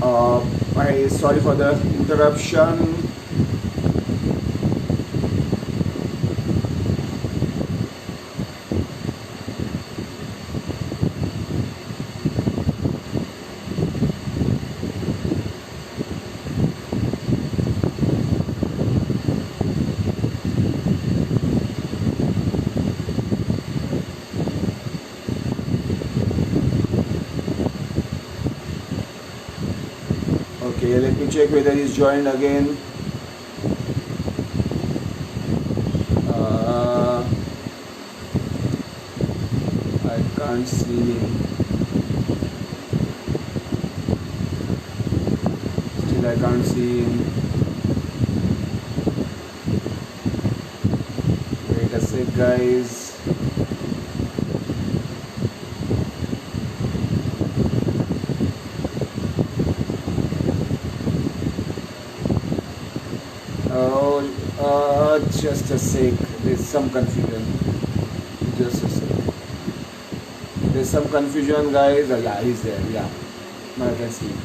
I sorry for the interruption. Okay, let me check whether he's joined again. I can't see him. Still, I can't see him. Wait a sec, guys. Oh, just a sec. There's some confusion. Just a sec. There's some confusion, guys. Yeah, he's there. Yeah, now I can see him.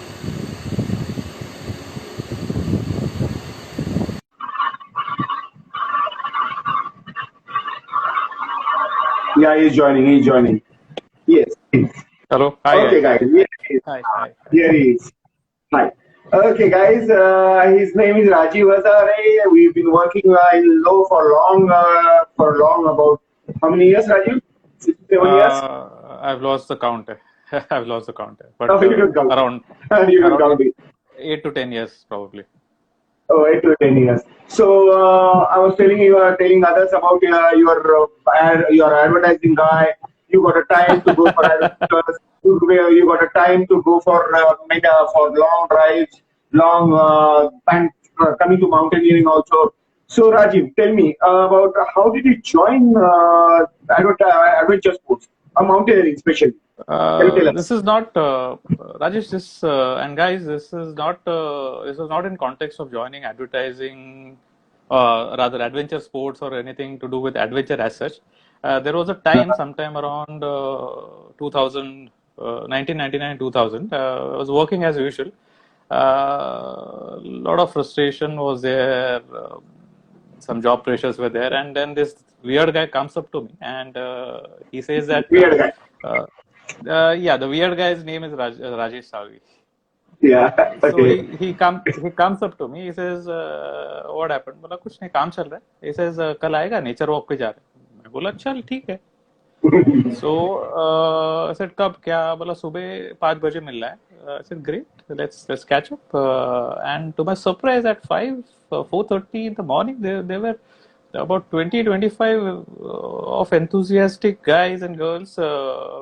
Yeah, he's joining. He's joining. Yes. Hello. Hi. Okay, guys. Here he is. Hi. Here he is. Hi. Okay, guys. His name is Rajiv Hazare. We've been working in Low for long. About how many years, Rajiv? 6, 7 years. I've lost the count. I've lost the count. But No, you don't count. around You don't count it. 8 to 10 years probably. Oh, 8 to 10 years. So I was telling others about your advertising guy. You got a time to go for advertisers. You got a time to go for long drives, and coming to mountaineering also. So Rajiv, tell me about how did you join adventure sports, mountaineering especially? Can you tell us? This is not Rajesh. This and guys, this is not in context of joining advertising, rather adventure sports or anything to do with adventure as such. There was a time, sometime around 2000, 1999, 2000. I was working as usual. A lot of frustration was there. Some job pressures were there, and then this weird guy comes up to me and he says that. Weird guy. Yeah, the weird guy's name is Rajesh Savi. Yeah. So Okay. he comes up to me. He says, "What happened?" बोला कुछ नहीं, काम चल रहा है. He says, "कल आएगा, nature walk पे जा रहे हैं." मैं बोला चल ठीक है. So I said कब क्या? बोला सुबह 5 बजे मिल रहा है. I said great, let's catch up. And to my surprise, at 4:30 in the morning, they were about 20-25 of enthusiastic guys and girls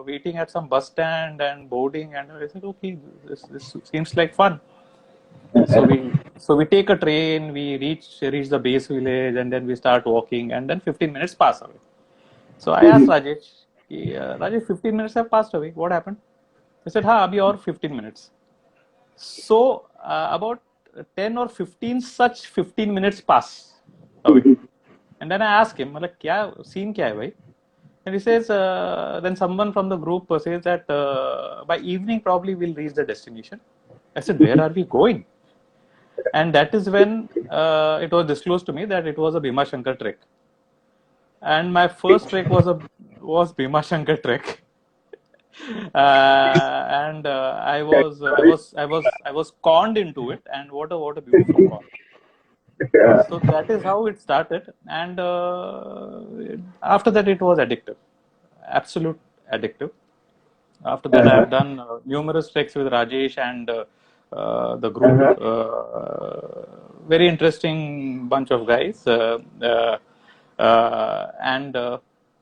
waiting at some bus stand and boarding, and I said, okay, this seems like fun. So we take a train, we reach the base village, and then we start walking, and then 15 minutes pass away. So I asked Rajesh, Rajesh, 15 minutes have passed away. What happened? He said, हाँ अभी और 15 minutes. So about 10 or 15 such 15 minutes pass away. And then I ask him, मतलब क्या scene क्या है भाई? And he says, then someone from the group says that by evening probably we'll reach the destination. I said, where are we going? And that is when it was disclosed to me that it was a Bhima Shankar trek. And my first trek was Bhima Shankar trek. And I was conned into it, and what a beautiful con. So that is how it started, and after that it was addictive, absolute addictive. After that, I have done numerous treks with Rajesh and the group. Very interesting bunch of guys, and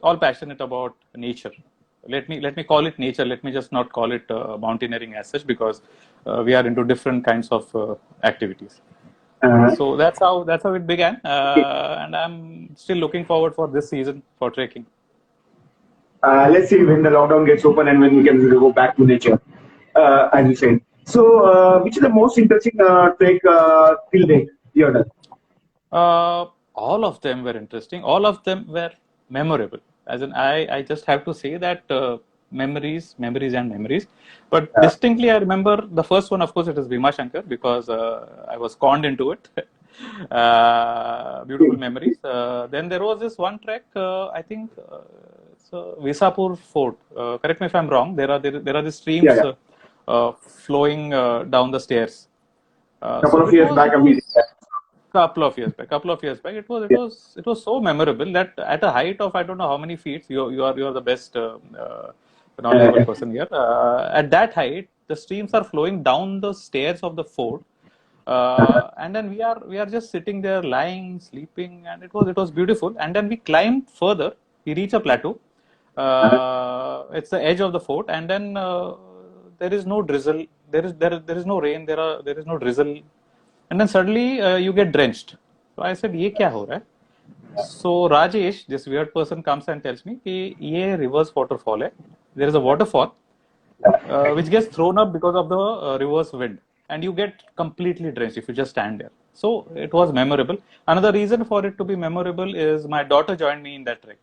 all passionate about nature. Let me call it nature. Let me just not call it mountaineering as such, because we are into different kinds of activities. So that's how it began, and I'm still looking forward for this season for trekking. Let's see when the lockdown gets open and when we can go back to nature, as you said. So, which is the most interesting trek till date you have done? All of them were interesting. All of them were memorable. As in, I just have to say that memories and memories. But distinctly, I remember the first one. Of course, it is Bhima Shankar because I was conned into it. Beautiful memories. Then there was this one trek. I think so Visapur Fort. Correct me if I'm wrong. There are the streams Yeah, yeah. flowing down the stairs. Couple of years back, Couple of years back, it was so memorable that at a height of I don't know how many feet, you are the best knowledgeable person here. At that height, the streams are flowing down the stairs of the fort, and then we are just sitting there, lying, sleeping, and it was beautiful. And then we climbed further. We reach a plateau. It's the edge of the fort, and then there is no drizzle. There is no rain. There is no drizzle. And then suddenly you get drenched. So I said, "ये क्या हो रहा है?" So Rajesh, this weird person, comes and tells me कि ये reverse waterfall है. There is a waterfall which gets thrown up because of the reverse wind, and you get completely drenched if you just stand there. So it was memorable. Another reason for it to be memorable is my daughter joined me in that trek.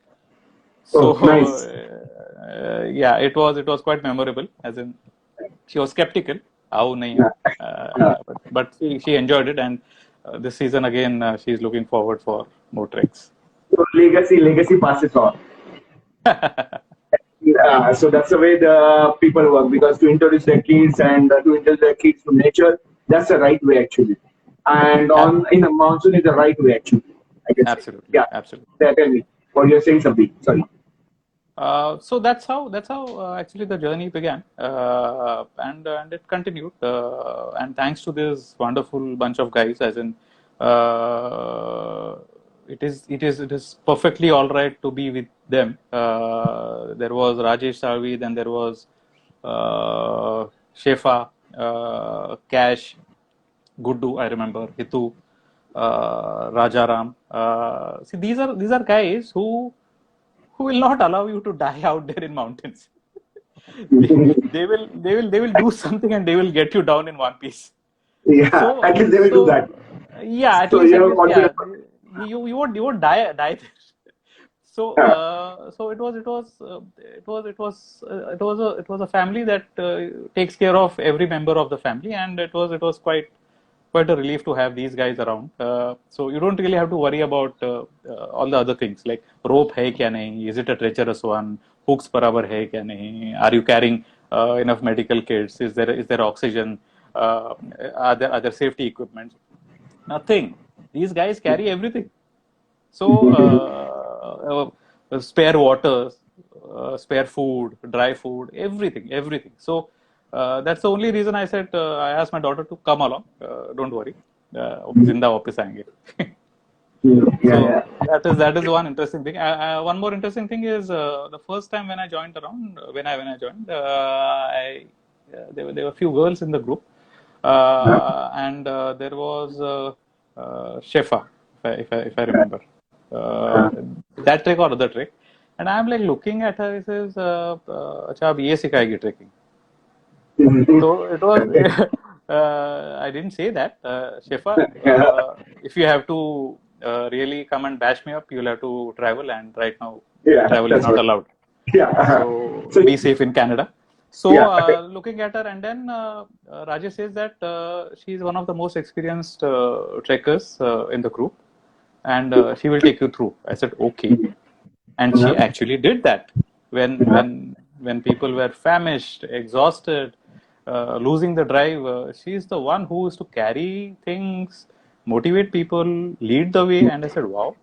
So nice. Yeah, it was quite memorable. As in, she was skeptical. But she enjoyed it, and this season again she's looking forward for more treks. So legacy passes on. So that's the way the people work, because to introduce their kids and to introduce their kids to nature, that's the right way actually. And in the monsoon is the right way actually, I guess. Absolutely. Yeah, absolutely. Tell me what you're saying, something. Sorry. So that's how actually the journey began, and it continued. And thanks to this wonderful bunch of guys, as in, it is perfectly all right to be with them. There was Rajesh Salvi, then there was Shefa, Cash, Guddu, I remember, Hitu, Rajaram. See, these are guys who will not allow you to die out there in mountains. they will do something and they will get you down in one piece. Yeah, so, at least they will do that. Yeah, at least you won't die there. So it was a family that takes care of every member of the family, and it was quite a relief to have these guys around. So you don't really have to worry about all the other things like rope hai kya nahi, is it a treacherous one, hooks barabar hai kya nahi, are you carrying enough medical kits, is there oxygen, are there safety equipment? Nothing. These guys carry everything. So spare water, spare food, dry food, everything. So that's the only reason I said, I asked my daughter to come along. Don't worry, zinda वापस आएंगे. So that is one interesting thing. One more interesting thing is the first time when I joined, there were a few girls in the group, and there was Shefa, if I remember, that trek or other trek, and I'm like looking at her. He says, "अच्छा अब ये सिखाएगी trekking." So it was. I didn't say that, Shefa. If you have to really come and bash me up, you'll have to travel, and right now travel is not allowed. Yeah. So be safe in Canada. So looking at her, and then Rajesh says that she is one of the most experienced trekkers in the group, and she will take you through. I said okay, and she actually did that when people were famished, exhausted, losing the drive. She's the one who is to carry things, motivate people, lead the way, and I said wow.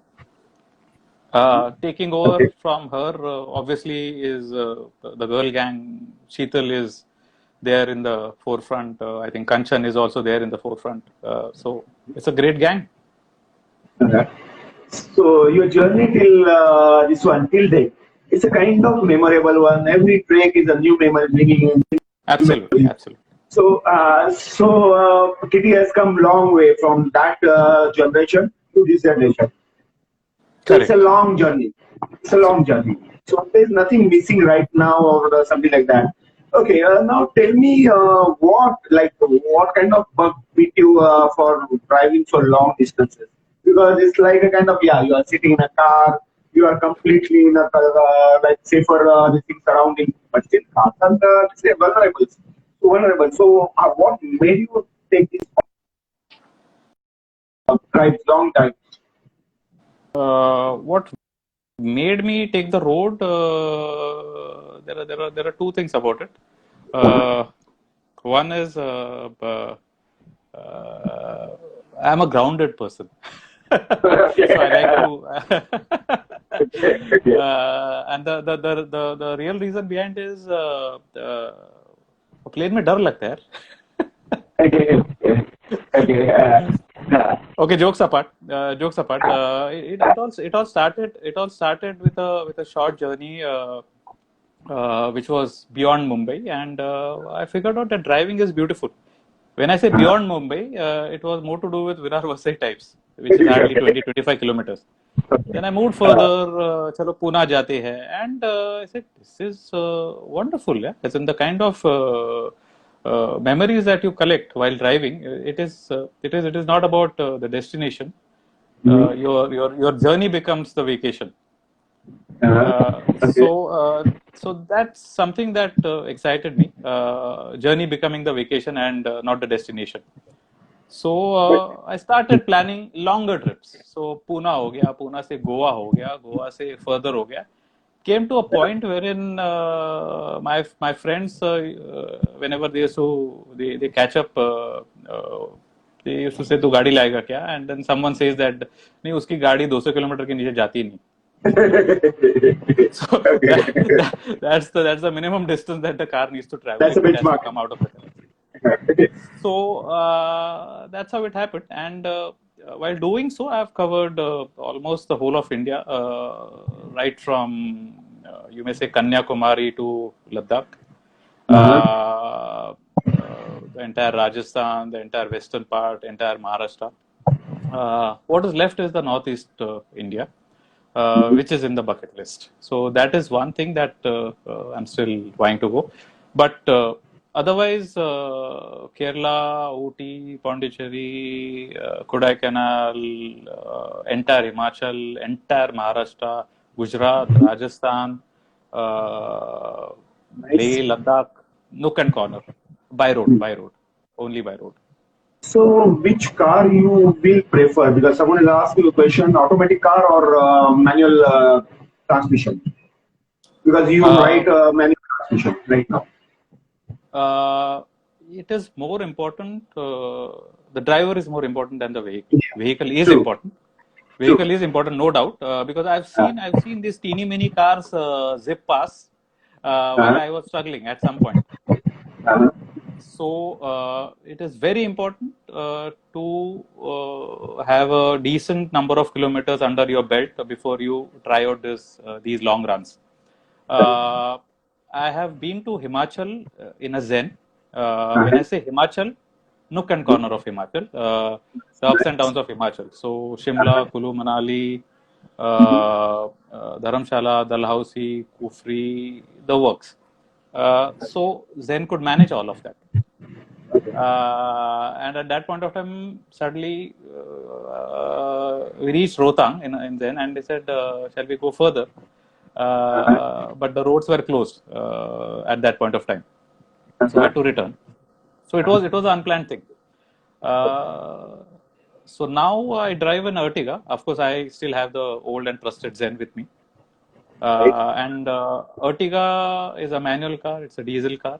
Taking over from her, obviously, is the girl gang. Sheetal is there in the forefront. I think Kanchan is also there in the forefront. So it's a great gang. So your journey till date, it's a kind of memorable one. Every trek is a new memory bringing in. Absolutely. So Kitty has come a long way from that generation to this generation. So it's a long journey. So there's nothing missing right now or something like that. Okay, now tell me what kind of bug beat you for driving for long distances? Because it's like a kind of, you are sitting in a car, you are completely in a like safer this thing surrounding, but still cars are say vulnerable. So vulnerable. So what made you take this drive long time? What made me take the road? There are two things about it. One is I'm a grounded person, so I like to. Okay. And the real reason behind is plane में डर लगता है यार. Okay. Okay. Okay, jokes apart. It all started with a short journey, which was beyond Mumbai, and I figured out that driving is beautiful. When I say beyond Mumbai, it was more to do with Virar Vasai types, which is hardly 20-25 kilometers. Then I moved further. Chalo Pune jate hai, and I said, this is wonderful. Yeah, as in the kind of memories that you collect while driving. It is not about the destination. Your journey becomes the vacation. Okay. So that's something that excited me. Journey becoming the vacation and not the destination. So I started planning longer trips. So Pune हो गया, Pune से Goa हो गया, Goa से further हो गया. Came to a point wherein my friends, whenever they catch up, they used to say तू गाड़ी लाएगा क्या? And then someone says that नहीं उसकी गाड़ी 200 किलोमीटर के नीचे जाती नहीं. So that's the minimum distance that the car needs to travel That's a if it has to benchmark. come out of the car. So that's how it happened, and while doing so, I've covered almost the whole of India, right from you may say Kanyakumari to Ladakh, the entire Rajasthan, the entire western part, entire Maharashtra. What is left is the northeast India, which is in the bucket list. So that is one thing that I'm still wanting to go, but. Otherwise, Kerala, Ooty, Pondicherry, Kodaikanal, entire Himachal, entire Maharashtra, Gujarat, Rajasthan, Leh, Ladakh, nook and corner, by road, only by road. So, which car you will prefer? Because someone is asking you a question: automatic car or manual transmission? Because you write manual transmission right now. It is more important. The driver is more important than the vehicle. Vehicle is True. important. Vehicle is important, no doubt. Because I've seen these teeny mini cars zip pass while I was struggling at some point. So it is very important to have a decent number of kilometers under your belt before you try out these long runs. I have been to Himachal in a Zen. When I say Himachal, nook and corner of Himachal, the ups and downs of Himachal. So Shimla, Kulu Manali, Dharamshala, Dalhousie, Kufri, the works. So Zen could manage all of that. And at that point of time, suddenly we reached Rohtang in Zen, and they said, "Shall we go further?" But the roads were closed at that point of time, so I had to return. So it was an unplanned thing. So now I drive an Ertiga. Of course, I still have the old and trusted Zen with me. And Ertiga is a manual car. It's a diesel car.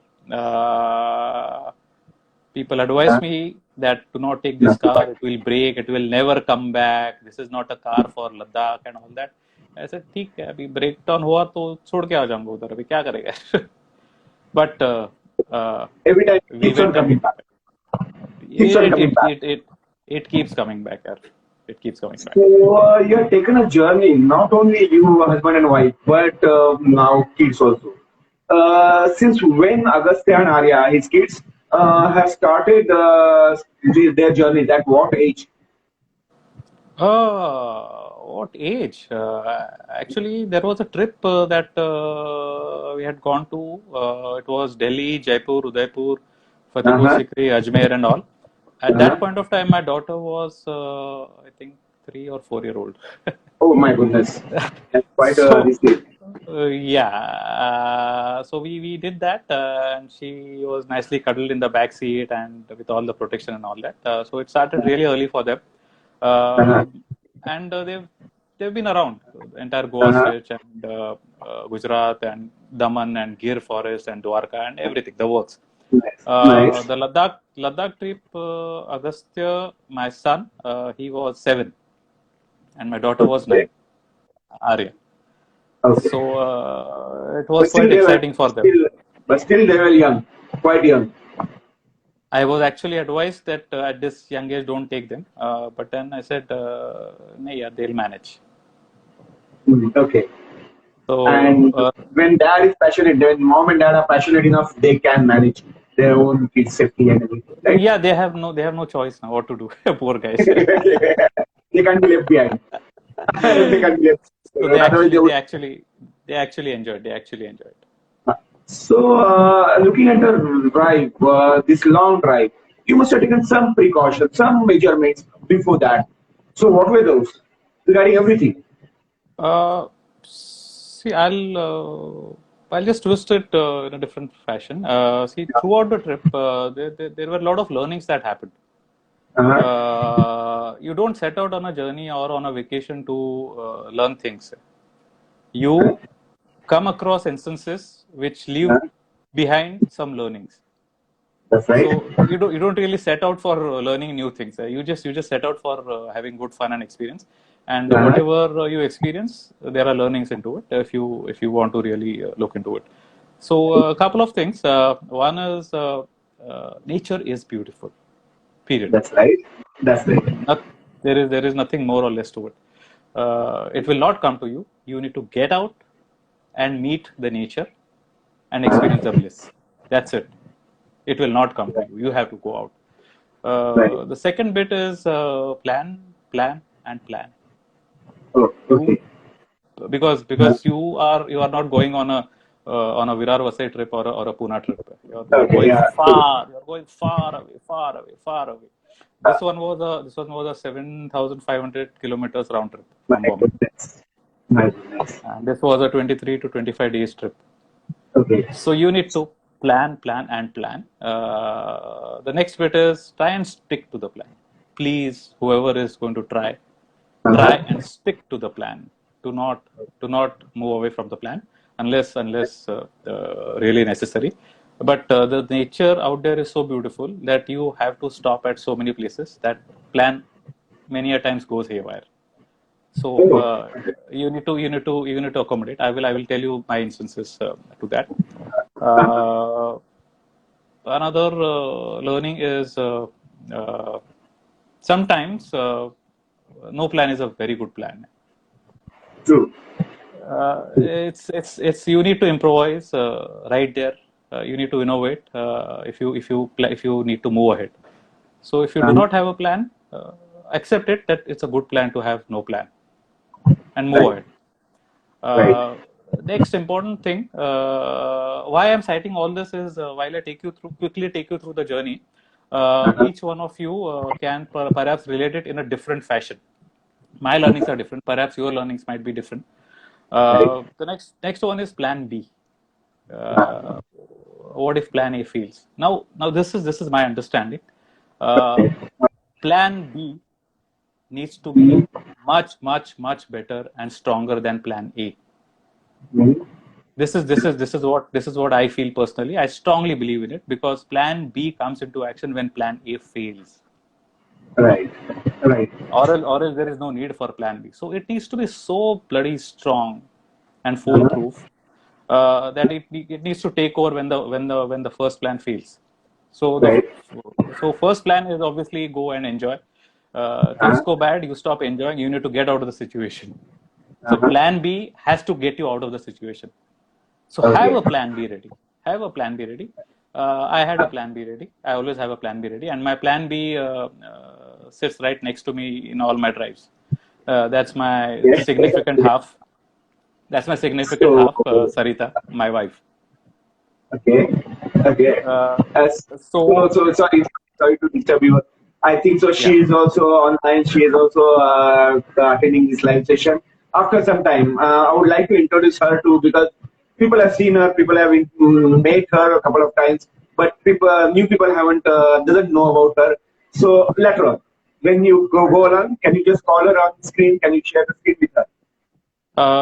People advise me that do not take this car. It will break. It will never come back. This is not a car for Ladakh and all that. I said, ठीक है, अभी break down हुआ तो छोड़ के आ जाऊंगा उधर, अभी क्या करेगा? But every time we went and it keeps coming back. It keeps coming back. So you have taken a journey, not only you, husband and wife, but now kids also. Since when Agastya and Arya, his kids, have started their journey? At what age? What age? Actually, there was a trip that we had gone to. It was Delhi, Jaipur, Udaipur, Fatehpur Sikri, Ajmer, and all. At that point of time, my daughter was, I think, 3 or 4 years old. Oh my goodness. That's quite a So risky. yeah, so we did that, and she was nicely cuddled in the back seat and with all the protection and all that. So it started really early for them, Uh-huh. uh, and they've been around the entire Goa Uh-huh. stretch and Gujarat and Daman and Gir Forest and Dwarka and everything, the works. Nice. Nice. The Ladakh trip, Agastya, my son, he was 7, and my daughter was Okay. 9, Arya. Okay. So it was But still quite they were exciting for them. still but still they were young. Quite young. I was actually advised that at this young age don't take them, but then I said, "No, yeah, they'll manage." Okay. So And when dad is passionate, when mom and dad are passionate enough, they can manage their own kids' safety and everything, right? yeah, they have no choice now what to do. Poor guys. They can't be left behind. They can't be left. So they Otherwise, actually they would. they actually they actually enjoyed. They actually enjoyed. So, looking at the drive, this long drive, you must have taken some precautions, some measurements before that. So, what were those regarding everything? See, I'll just twist it in a different fashion. See, throughout the trip, there were a lot of learnings that happened. Uh-huh. You don't set out on a journey or on a vacation to learn things. You come across instances which leave Uh-huh. behind some learnings. That's right. So you don't really set out for learning new things. You just set out for having good fun and experience. And Uh-huh. whatever you experience, there are learnings into it. If you want to really look into it. So a couple of things. One is nature is beautiful. Period. That's right. That's right. Not, there is nothing more or less to it. It will not come to you. You need to get out and meet the nature and experience the bliss. That's it. It will not come to you. You have to go out. Right. The second bit is plan, plan, and plan. Oh, You okay. because you are not going on a Virar Vasai trip or a Pune trip. You're Okay. going Yeah. True. far. You're going far away, far away, far away. Uh, This one was a 7,500 kilometers round trip my from Bombay, goodness. My goodness. and this was a 23 to 25 days trip. Okay. So you need to plan, plan, and plan. The next bit is try and stick to the plan. Please, whoever is going to try Uh-huh. and stick to the plan. Do not move away from the plan unless really necessary. But the nature out there is so beautiful that you have to stop at so many places that plan many a times goes haywire. So Oh, you need to accommodate. I will tell you my instances to that. uh, Uh, Another learning is uh, sometimes no plan is a very good plan. true. It's you need to improvise right there. You need to innovate if you need to move ahead. So if you do Um, not have a plan, accept it that it's a good plan to have no plan and move right. ahead. Right. Uh, Next important thing, why I'm citing all this is while I quickly take you through the journey, Uh-huh. each one of you can perhaps relate it in a different fashion. My learnings are different. Perhaps your learnings might be different. Right. The next one is Plan B. Uh, Uh, what if Plan A fails? Now this is my understanding. Uh, okay. Plan B needs to be Mhm. much much much better and stronger than Plan A. Mhm. This is what I feel personally. I strongly believe in it because Plan B comes into action when Plan A fails, Right. Right. or else there is no need for Plan B. So it needs to be so bloody strong and Uh-huh. foolproof that it needs to take over when the first plan fails. So Right. first plan is obviously go and enjoy. Things Uh-huh. go bad, you stop enjoying. You need to get out of the situation. So Uh-huh. Plan B has to get you out of the situation. So have Okay. a plan B ready. Have a plan B ready. I had a plan B ready. I always have a plan B ready, and my plan B sits right next to me in all my drives. That's my Yeah. significant half. That's my significant So, half, Sarita, my wife. okay. Okay. Uh, As so sorry to disturb you. I think so. yeah, She is also online. She is also attending this live session. after some time, I would like to introduce her to, because people have seen her, people have met her a couple of times, but new people haven't doesn't know about her. So later on, when you go along, can you just call her on screen? Can you share the screen with her?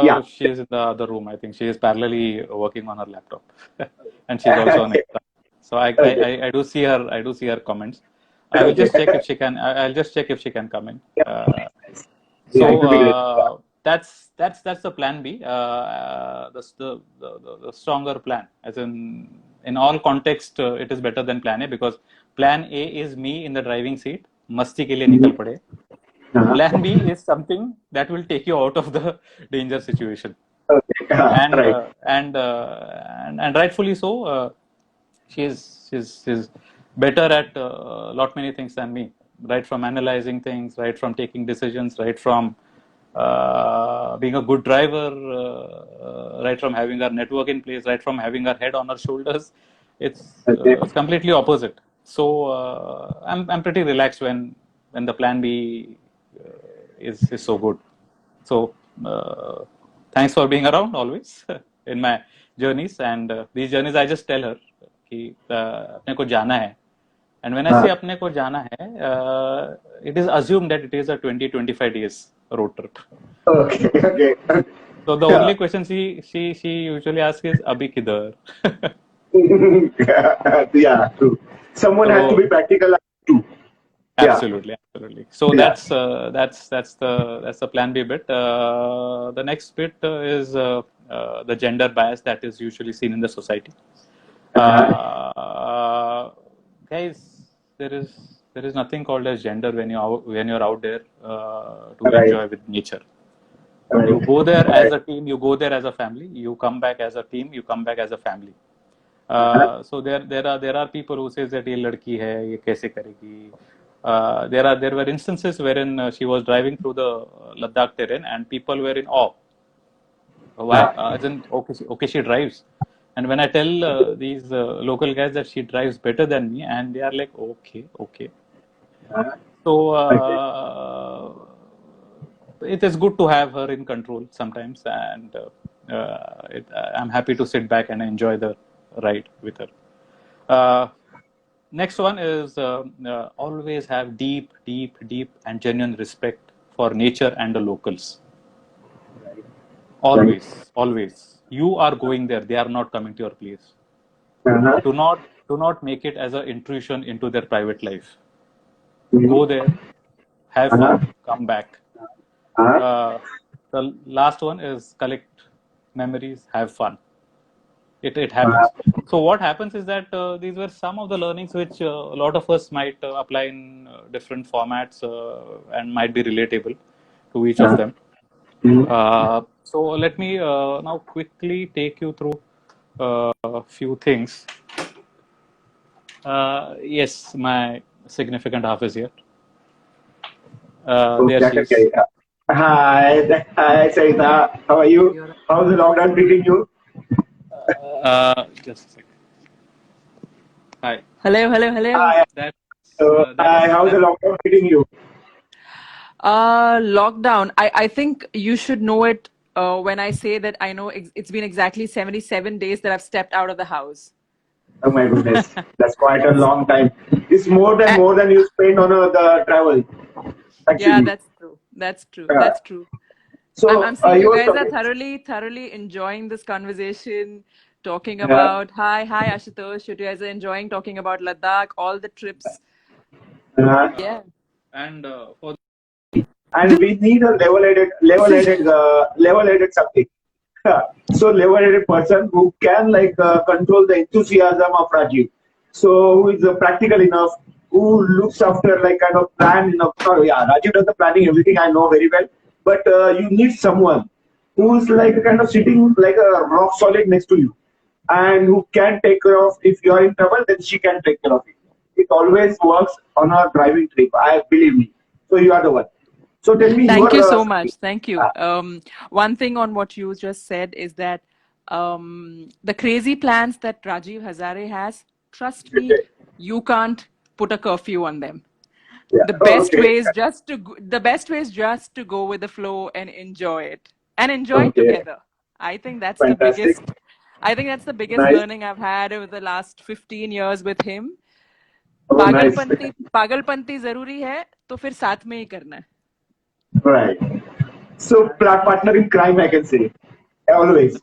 Yeah. She is in the other room. I think she is parallelly working on her laptop, and she's also on extra. So Okay. I do see her. I do see her comments. I will just check if she can. I'll just check if she can come in. Yeah, nice, nice. Yeah, it will be great. That's the plan B. The stronger plan, as in all context, it is better than plan A, because plan A is me in the driving seat, masti ke liye nikal pade. Uh-huh. Plan B is something that will take you out of the danger situation, Okay. and Right. and rightfully so. She's better at a lot many things than me. Right from analyzing things, right from taking decisions, right from being a good driver, right from having our network in place, right from having our head on our shoulders. Okay. It's completely opposite. So I'm pretty relaxed when the plan B is so good. So thanks for being around always in my journeys, and these journeys I just tell her कि अपने को जाना है, and when I say अपने को जाना है, it is assumed that it is a 20-25 days road trip. Okay. Okay. So the Yeah. only question she usually asks is अभी किधर? Yeah, true. Someone has to So be practical too. Yeah. absolutely. So Yeah. that's the plan B bit. The next bit is the gender bias that is usually seen in the society. Guys, there is nothing called as gender when you're out there to Right. enjoy with nature. Right. You go there as Right. a team, you go there as a family, you come back as a team, you come back as a family. So there are people who says that ये लड़की है, ये कैसे करेगी. There were instances wherein she was driving through the Ladakh terrain and people were in awe. Why? Okay, she drives. And when I tell these local guys that she drives better than me, and they are like, okay. So Okay. it is good to have her in control sometimes, and I'm happy to sit back and enjoy the ride with her. Next one is always have deep and genuine respect for nature and the locals. Always. You are going there; they are not coming to your place. Uh-huh. Do not make it as an intrusion into their private life. Mhm. Go there, have Uh-huh. fun, come back. Uh-huh. The last one is collect memories, have fun. It Uh-huh. happens. So what happens is that these were some of the learnings which a lot of us might apply in different formats and might be relatable to each of them. Mhm. So let me now quickly take you through a few things. Yes, my significant half is here. There she is. Okay. Hi, Sarita. How are you? How's the lockdown treating you? Just a second. Hi. Hello. Hi. How's the That lockdown treating you? Lockdown. I think you should know it when I say that I know it's been exactly 77 days that I've stepped out of the house. Oh my goodness, that's quite a long time. It's Uh, more than you spend on the travel, yeah, actually. That's true. Yeah. That's true. I'm So seeing you you were guys are talking. thoroughly enjoying this conversation, talking Yeah. about hi Ashutosh. You guys are enjoying talking about Ladakh, all the trips. Uh, Yeah. and for and we need a level-headed something. So level-headed person who can control the enthusiasm of Rajiv. So who is practical enough, who looks after kind of plan enough. Oh, yeah, Rajiv does the planning, everything I know very well. But you need someone who's kind of sitting like a rock solid next to you, and who can take care of if you are in trouble, then she can take care of it. It always works on a driving trip. I believe me. So you are the one. So tell me Thank your you so story. much. Thank you. One thing on what you just said is that the crazy plans that Rajiv Hazare has, trust me, Okay. you can't put a curfew on them. Yeah. The Oh, best okay. way is just to go with the flow and enjoy it. and enjoy it Okay. together. I think that's the Fantastic. biggest. I think that's the biggest Nice. learning I've had over the last 15 years with him. Oh, nice. पागलपंती जरूरी है तो फिर साथ में ही करना है. Right. So, partner in crime, I can say. Always.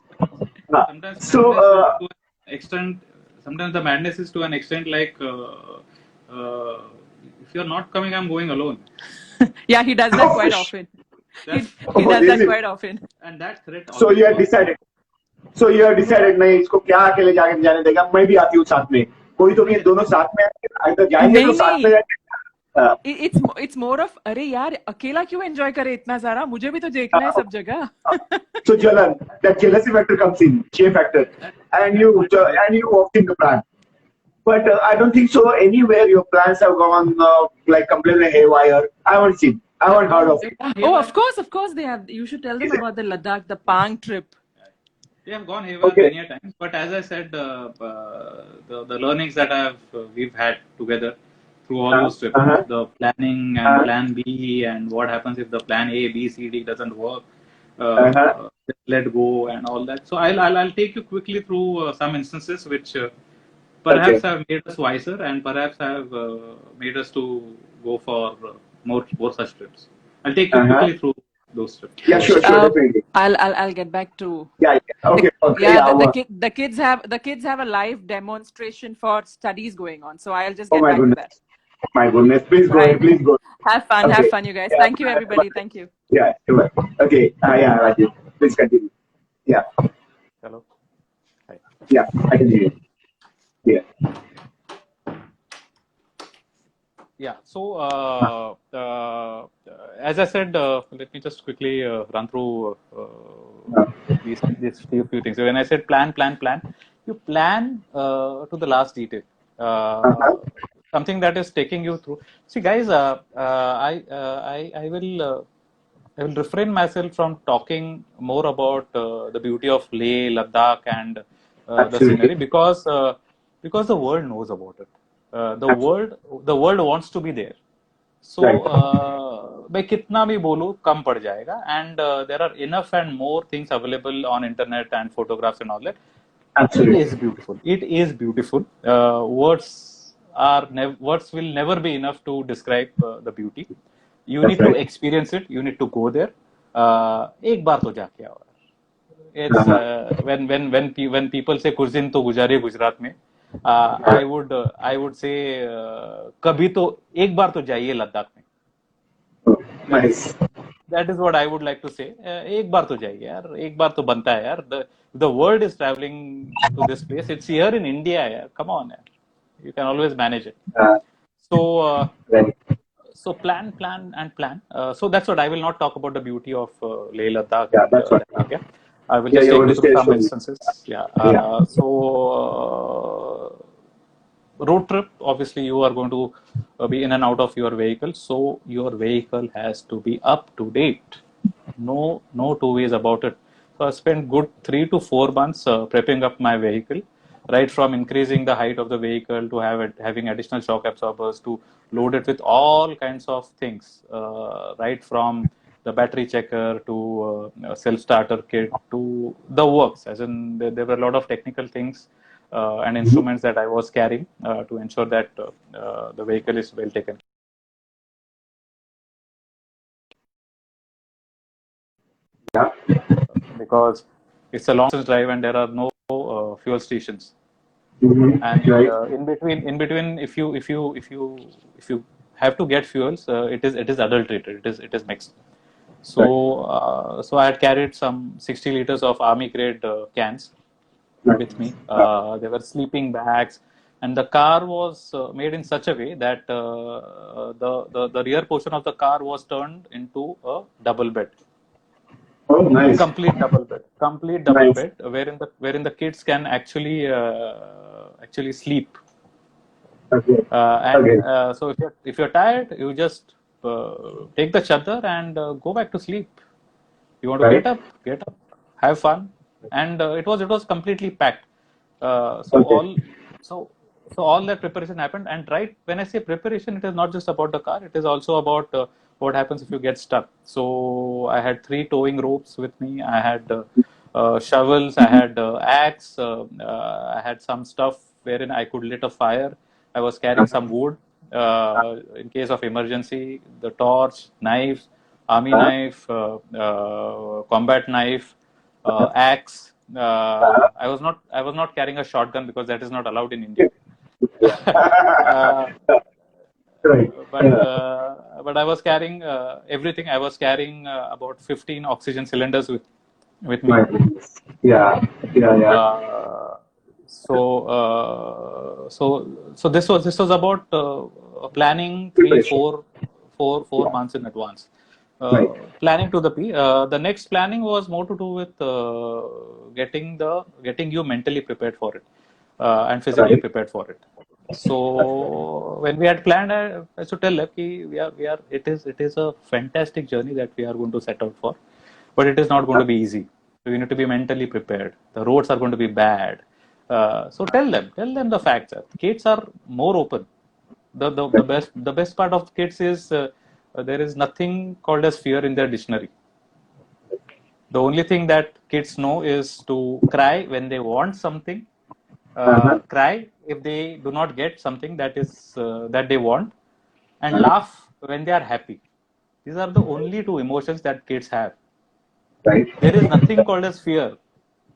Sometimes So, madness is to an extent. Sometimes the madness is to an extent like, if you're not coming, I'm going alone. Yeah, he does that quite often. He Oh, does is that it? quite often. And that threat. So always you have works. decided. So you have decided नहीं इसको क्या अकेले जाके जाने देगा, मैं भी आती हूँ साथ में. कोई तो नहीं, दोनों साथ में आएंगे, अगर जाएंगे तो साथ में जाएंगे. It's more of अरे यार अकेला क्यों एंजॉय करे इतना सारा, मुझे भी तो देखना है सब जगह. So Jalan, that jealousy factor comes in, J factor, and you walked in the plan. But I don't think so anywhere your plans have gone like completely haywire. I haven't seen. I haven't heard of it. Oh, of course they have. You should tell them about the Ladakh, the Pang trip. They have gone haywire Okay. many a times, but as I said, the learnings that we've had together through all those trips, the planning and plan B, and what happens if the plan A, B, C, D doesn't work, let go and all that. So I'll take you quickly through some instances which perhaps have made us wiser and perhaps have made us to go for more such trips. I'll take you quickly through those trips. Yeah, sure, definitely. I'll get back to. Yeah. Okay. The kids have a live demonstration for studies going on, so I'll just Oh get my back to goodness. that. Oh my goodness. Please go ahead. Please go. Have fun, Okay. you guys. Yeah. Thank you, everybody. Thank you. Yeah. Sure. Okay. Yeah, Rajiv. Please continue. Yeah. Hello. Hi. Yeah. I can hear you. Yeah. Yeah. So, as I said, let me just quickly run through these few things. So when I said plan, you plan to the last detail. Something that is taking you through. See, guys, I will refrain myself from talking more about the beauty of Leh, Ladakh, and the scenery because the world knows about it. The world wants to be there. So मैं कितना भी बोलूँ कम पड़ जाएगा. And there are enough and more things available on internet and photographs and all that. Absolutely. It is beautiful. Words will never be enough to describe the beauty. You need to experience it. You need to go there. एक बार तो जाके आओ. It's when people say कुछ दिन तो गुजारे गुजरात में, I would say कभी तो एक बार तो जाइए लद्दाख में. Nice. That is what I would like to say. एक बार तो जाइए यार, एक बार तो बनता है यार. The world is traveling to this place. It's here in India यार. Come on यार. You can always manage it. So plan. So that's what I will not talk about the beauty of Leh Ladakh. Yeah, that's what. Okay. I will just take you through some instances. So road trip, obviously you are going to be in and out of your vehicle. So your vehicle has to be up to date. No two ways about it. So I spent good 3 to 4 months prepping up my vehicle. Right from increasing the height of the vehicle to having additional shock absorbers to load it with all kinds of things, right from the battery checker to self-starter kit to the works. As in, there were a lot of technical things and instruments that I was carrying to ensure that the vehicle is well taken. Yeah. Because it's a long distance drive and there are no fuel stations. Mm-hmm. And in between, if you have to get fuels, it is adulterated. It is mixed. So so I had carried some 60 liters of army grade cans with me. There were sleeping bags, and the car was made in such a way that the rear portion of the car was turned into a double bed. Oh, nice. Complete double bed, wherein the kids can actually sleep. Okay. So if you're tired, you just take the chadar and go back to sleep. You want to get up, have fun, and it was completely packed. So all that preparation happened. And right when I say preparation, it is not just about the car; it is also about what happens if you get stuck. So I had 3 towing ropes with me. I had shovels, I had axe, I had some stuff wherein I could lit a fire. I was carrying some wood in case of emergency, the torch, knives, army knife, combat knife, axe. I was not carrying a shotgun because that is not allowed in India. uh, Right. but I was carrying everything. I was carrying about 15 oxygen cylinders with me. My goodness. Yeah. Yeah. Yeah. Uh, so this was about planning Preparation. 4 Yeah. months in advance. Right. Planning to the P. The next planning was more to do with getting you mentally prepared for it and physically Right. prepared for it. So when we had planned, I used to tell them, we are. It is a fantastic journey that we are going to set out for, but it is not going to be easy. So you need to be mentally prepared. The roads are going to be bad. So tell them the facts. Kids are more open. The best part of kids is there is nothing called as fear in their dictionary. The only thing that kids know is to cry when they want something, cry if they do not get something that they want, and laugh when they are happy. These are the only 2 emotions that kids have. Right. There is nothing called as fear.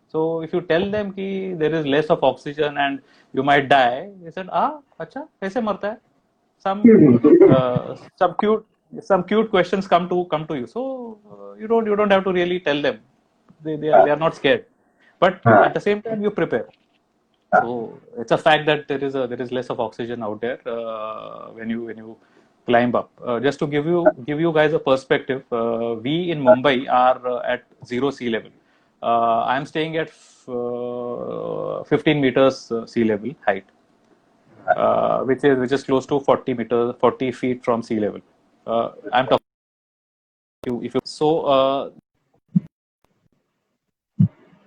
So if you tell them कि there is less of oxygen and you might die, they said, अच्छा, कैसे मरता है? Some cute questions come to you. So you don't have to really tell them. They are not scared. But at the same time, you prepare. So it's a fact that there is less of oxygen out there when you climb up. Just to give you guys a perspective, we in Mumbai are at 0 sea level. I'm staying at 15 meters sea level height, which is close to 40 feet from sea level. I'm talking if you so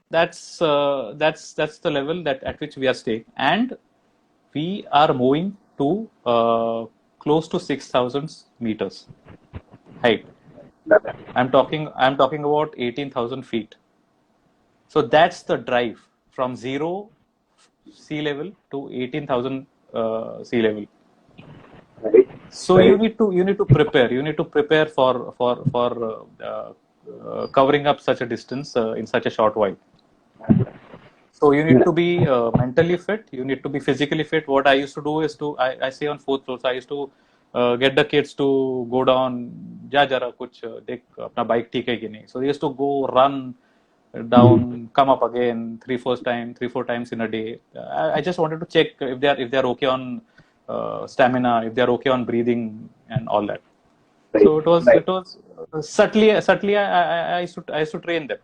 that's the level that at which we are staying, and we are moving to close to 6,000 meters height. I'm talking about 18,000 feet. So that's the drive from 0 sea level to 18,000 sea level. Right. So Right. you need to prepare. You need to prepare for covering up such a distance in such a short while. So you need to be mentally fit. You need to be physically fit. What I used to do is I stay on 4th floor. So I used to get the kids to go down. जा जरा कुछ देख अपना bike ठीक है कि नहीं. So they used to go run down, come up again 3-4 times in a day. I just wanted to check if they are okay on stamina, if they are okay on breathing and all that. Right. So Right. it was subtly I used to train them.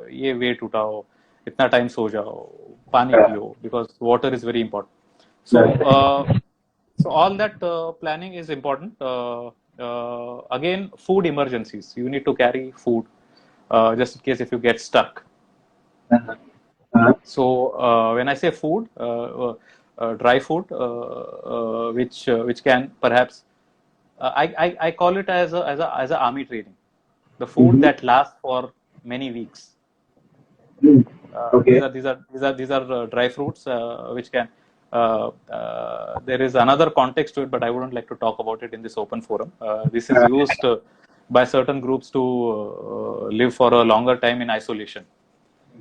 ये weight उठाओ, इतना time सो जाओ, पानी पियो, because water is very important. So all that planning is important. Again, food emergencies. You need to carry food just in case if you get stuck. So when I say food, dry food, which can perhaps I call it as a army training. The food that lasts for many weeks. Okay. These are dry fruits which can. There is another context to it, but I wouldn't like to talk about it in this open forum. This is used by certain groups to live for a longer time in isolation.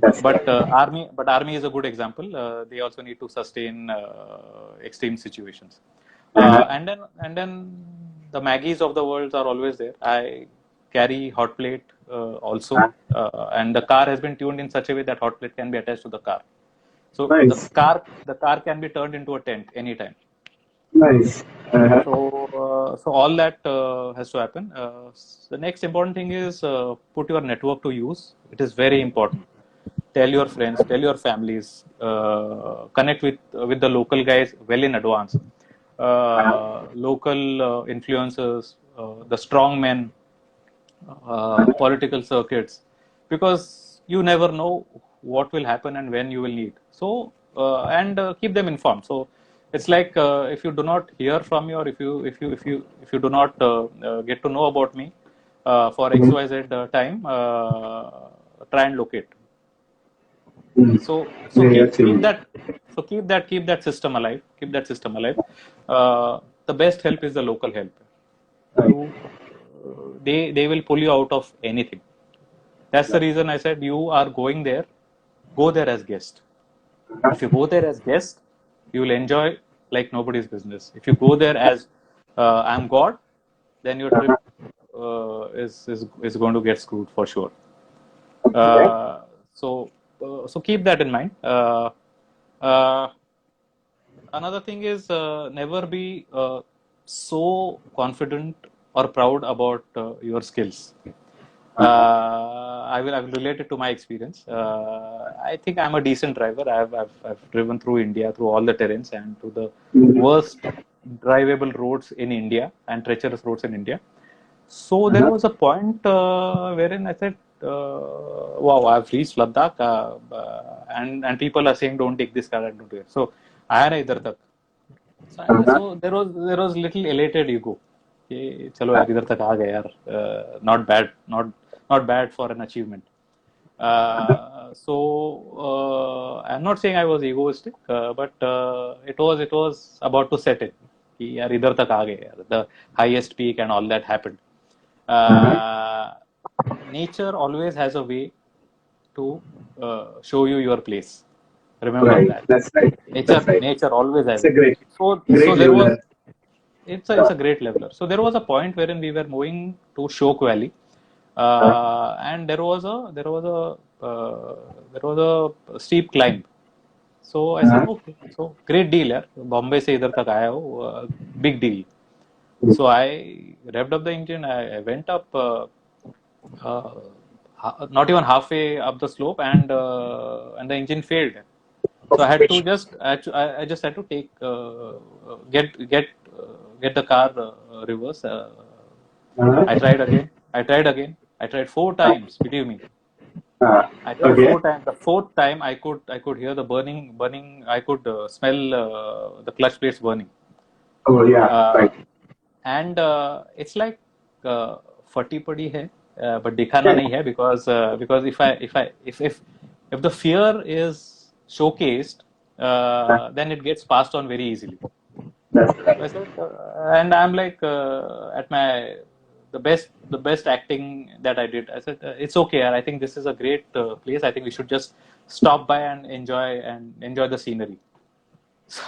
That's But right. army is a good example. They also need to sustain extreme situations. And then the Maggies of the world are always there. I carry hot plate also, and the car has been tuned in such a way that hot plate can be attached to the car. So Nice. the car can be turned into a tent anytime. Nice. So all that has to happen. The next important thing is put your network to use. It is very important. Tell your friends, tell your families, connect with the local guys well in advance. Local influencers, the strong men, political circuits, because you never know what will happen and when you will need. So and keep them informed. So it's like if you do not hear from me, or if you do not get to know about me for XYZ time, try and locate. So Yeah, keep actually. keep that system alive. Keep that system alive. The best help is the local help. Right. You they will pull you out of anything. That's the reason I said you are going there. Go there as guest. If you go there as guest, you will enjoy like nobody's business. If you go there as I'm God, then your trip is going to get screwed for sure. Uh, so so keep that in mind. Uh, Another thing is never be so confident or proud about your skills. I will relate it to my experience. I think I'm a decent driver. I've driven through India, through all the terrains and to the worst drivable roads in India and treacherous roads in India. So there was a point wherein I said, "Wow, I've reached Ladakh," and people are saying, "Don't take this car and don't do it." So आया ना इधर तक. So there was little elated ego. कि चलो यार इधर तक आ गए यार. Not bad for an achievement. So I'm not saying I was egoistic, but it was about to set in. कि यार इधर तक आ गए यार. The highest peak and all that happened. Nature always has a way to show you your place. Remember Right. that. That's right. That's right. Nature always has It's a it. So great there was leveler. it's a great leveler. So there was a point wherein we were moving to Shok Valley, and there was a steep climb. So I said, okay, so great deal, यार. Bombay से इधर तक आया हो, big deal. So I revved up the engine. I went up, not even halfway up the slope, and the engine failed. So I had to I just had to take get the car reverse. I tried again. I tried 4 times. Believe me. I tried Okay. 4 times. The fourth time, I could hear the burning. I could smell the clutch plates burning. Oh yeah. Right. And it's like फटी पड़ी है, but दिखाना नहीं है because if the fear is showcased, then it gets passed on very easily. That's right. I said, and I'm like at my the best acting that I did. I said it's okay. I think this is a great place. I think we should just stop by and enjoy the scenery. So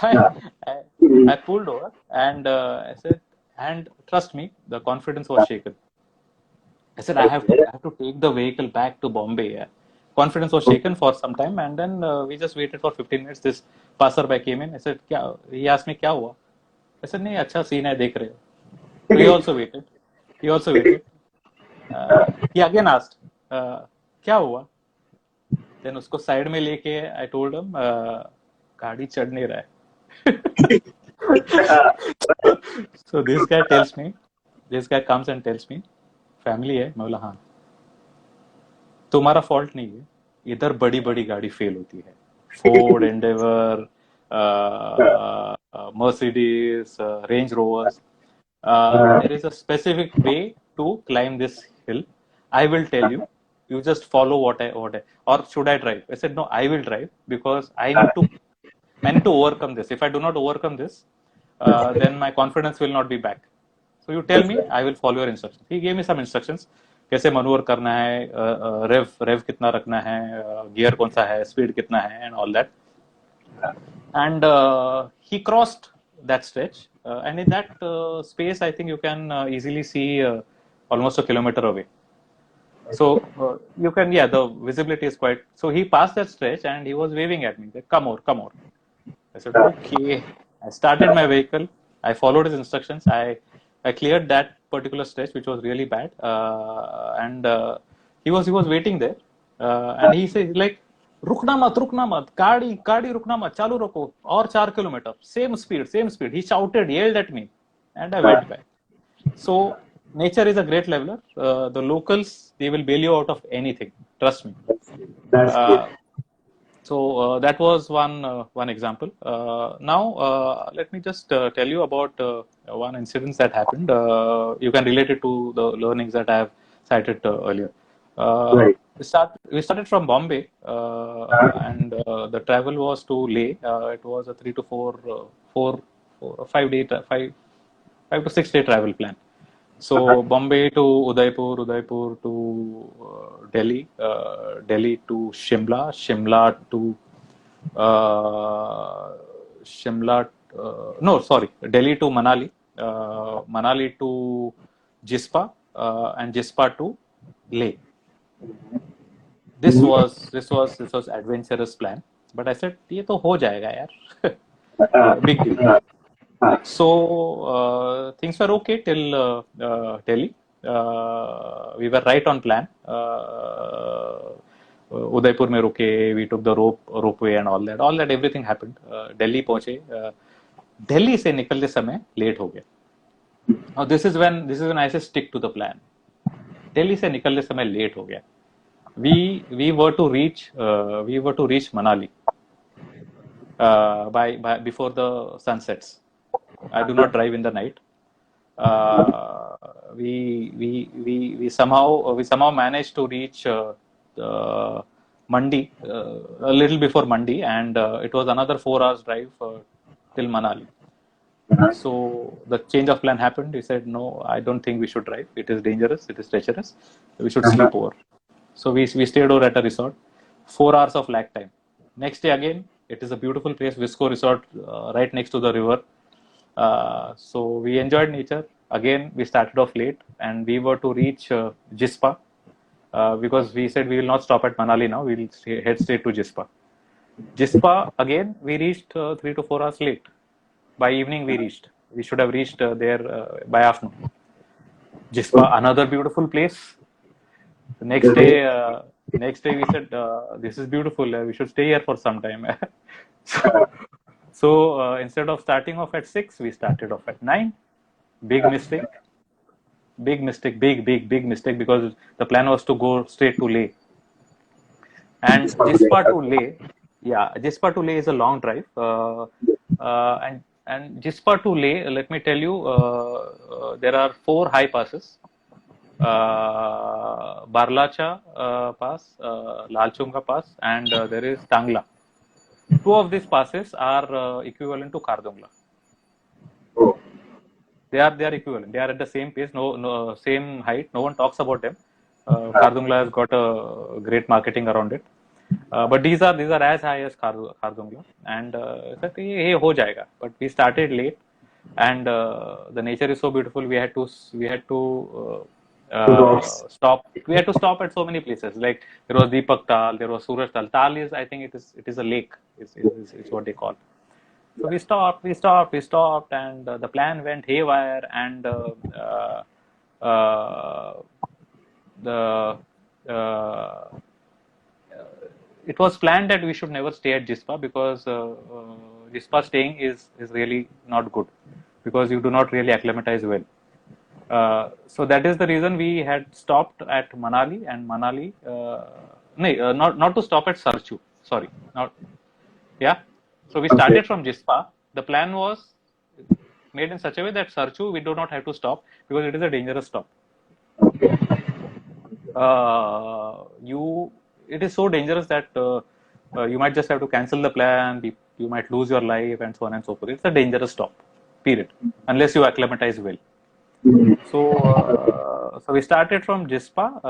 I pulled over and I said, and trust me, the confidence was shaken. I said, I have to take the vehicle back to Bombay. Yeah. Confidence was shaken for some time, and then we just waited for 15 minutes. This passerby came in. I said, क्या? He asked me, क्या हुआ? I said, नहीं, अच्छा scene है, देख रहे हो. So he also waited. He again asked, क्या हुआ? Then उसको side में लेके I told him, गाड़ी चढ़ नहीं रहा है. So this guy comes and tells me, family है. मैं बोला हाँ. तुम्हारा fault नहीं है. इधर बड़ी गाड़ी fail होती है. Ford, Endeavour, Mercedes, Range Rovers. There is a specific way to climb this hill. I will tell you. You just follow what I or should I drive? I said no. I will drive because I need to overcome this. If I do not overcome this, then my confidence will not be back. So you tell me, I will follow your instructions. He gave me some instructions. कैसे maneuver करना है, rev कितना रखना है, gear कौन सा है, speed कितना है, and all that. And he crossed that stretch, and in that space, I think you can easily see almost a kilometer away. So you can, the visibility is quite. So he passed that stretch and he was waving at me. Like, come over. I said, okay. I started my vehicle. I followed his instructions. I cleared that particular stretch, which was really bad. And he was waiting there. And he said, like, रुकना मत, गाड़ी रुकना मत, चालू रखो, और 4 kilometers, same speed. He shouted, yelled at me, and I went back. So nature is a great leveler. The locals, they will bail you out of anything. Trust me. That's good. So that was one example. Now let me just tell you about one incident that happened. You can relate it to the learnings that I have cited earlier. Right. We started from Bombay, and the travel was to Leh. It was a 3 to 4, 5 day, 5 to 6 day travel plan. So Bombay to Udaipur, Udaipur to Delhi, Delhi to Shimla, Shimla to Shimla. No, sorry, Delhi to Manali, Manali to Jispa, and Jispa to Leh. This was adventurous plan, but I said ये तो हो जाएगा यार. Big deal. So things were okay till Delhi. We were right on plan. Udaipur में रुके, we took the ropeway and all that. All that everything happened. Delhi पहुंचे. Delhi से निकलते समय लेट हो गया. Now this is when I say stick to the plan. Delhi से निकलते समय लेट हो गया. We were to reach Manali by before the sun sets. I do not drive in the night. We somehow managed to reach Mandi a little before Mandi, and it was another 4 hours drive till Manali. So the change of plan happened. We said, no, I don't think we should drive. It is dangerous. It is treacherous. We should sleep over. So we stayed over at a resort. 4 hours of lag time. Next day again, it is a beautiful place, Visco Resort, right next to the river. So we enjoyed nature. Again, we started off late, and we were to reach Jispa because we said we will not stop at Manali now. We will head straight to Jispa. Jispa, again, we reached 3 to 4 hours late. By evening, we reached. We should have reached there by afternoon. Jispa, another beautiful place. The next day we said, this is beautiful. We should stay here for some time. So instead of starting off at 6, we started off at 9. Big mistake. Big mistake. Big mistake, because the plan was to go straight to Leh. And Jispa to Leh is a long drive. And Jispa to Leh, let me tell you, there are 4 high passes. Barlacha Pass, Lalchunga Pass, and there is Tangla. 2 of these passes are equivalent to Khardungla. Oh. They are equivalent. They are at the same pace, no same height. No one talks about them. Khardungla has got a great marketing around it. But these are as high as Khardungla, and said hey, ho jayega. But we started late, and the nature is so beautiful. We had to stop. We had to stop at so many places. Like there was Deepak Tal, there was Suraj Tal. Tal is, I think it is a lake. Is what they call. So we stopped, and the plan went haywire, and it was planned that we should never stay at Jispa, because Jispa staying is really not good, because you do not really acclimatize well. So that is the reason we had stopped at Manali, and Manali, not to stop at Sarchu. Sorry, not. Yeah. So we started from Jispa. The plan was made in such a way that Sarchu we do not have to stop, because it is a dangerous stop. It is so dangerous that you might just have to cancel the plan. You might lose your life, and so on and so forth. It's a dangerous stop, period, unless you acclimatize well. So we started from Jispa.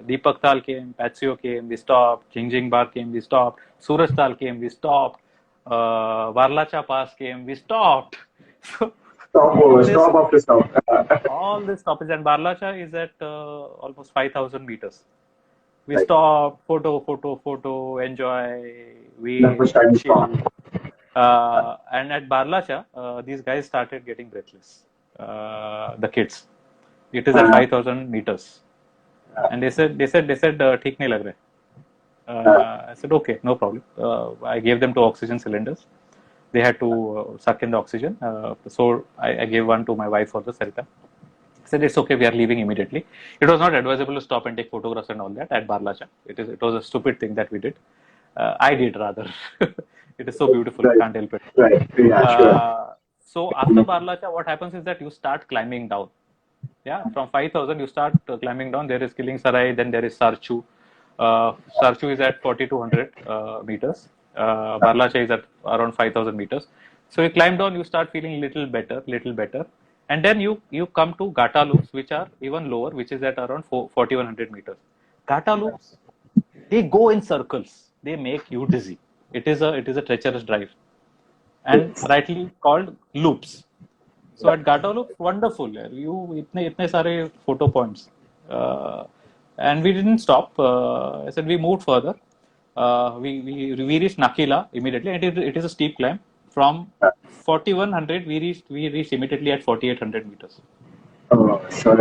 Deepak Tal came, Patsio came, we stopped. Jingjing Bar came, we stopped. Suraj Tal came, we stopped. Varlacha Pass came, we stopped. Stop after stop. All this stoppage, and Barlacha is at almost 5,000 meters. We stop, photo, enjoy, we chill. And at Barlacha, these guys started getting breathless. The kids. It is at 5,000 meters. And they said, "ठीक नहीं लग रहा." I said, okay, no problem. I gave them 2 oxygen cylinders. They had to suck in the oxygen. So I gave one to my wife for the Sarita. said it's okay, we are leaving immediately. It was not advisable to stop and take photographs and all that at Barlacha. It was a stupid thing that we did. I did rather. It is so beautiful, Right. can't help it. Right. Yeah, sure. So after Barlacha, what happens is that you start climbing down. Yeah, from 5,000 you start climbing down. There is Killing Sarai, then there is Sarchu. Sarchu is at 4,200 meters. Barlacha is at around 5,000 meters. So you climb down, you start feeling little better, and then you come to Gata loops, which are even lower, which is at around 4,100 meters. Gata loops, they go in circles. They make you dizzy. It is a treacherous drive, and Yes. rightly called loops. So at Gata loops, wonderful. You itne sare photo points, and we didn't stop. I said we moved further. We reached Nakila immediately, and it is a steep climb. From 4,100, we reached immediately at 4,800 meters. Oh, sure.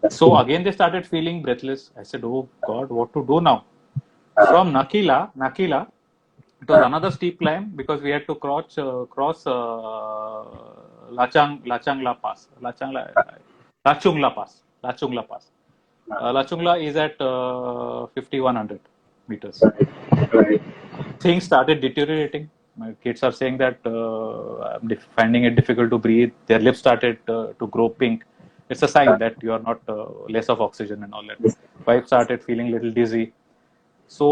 That's So cool. again they started feeling breathless. I said, "Oh God, what to do now?" From Nakila, it was another steep climb because we had to cross Lachangla Pass, Lachungla Pass. Lachungla is at 5,100 meters. Right. Right. Things started deteriorating. My kids are saying that I'm finding it difficult to breathe. Their lips started to grow pink. It's a sign that you are not less of oxygen and all that. Yes. Wife started feeling a little dizzy. So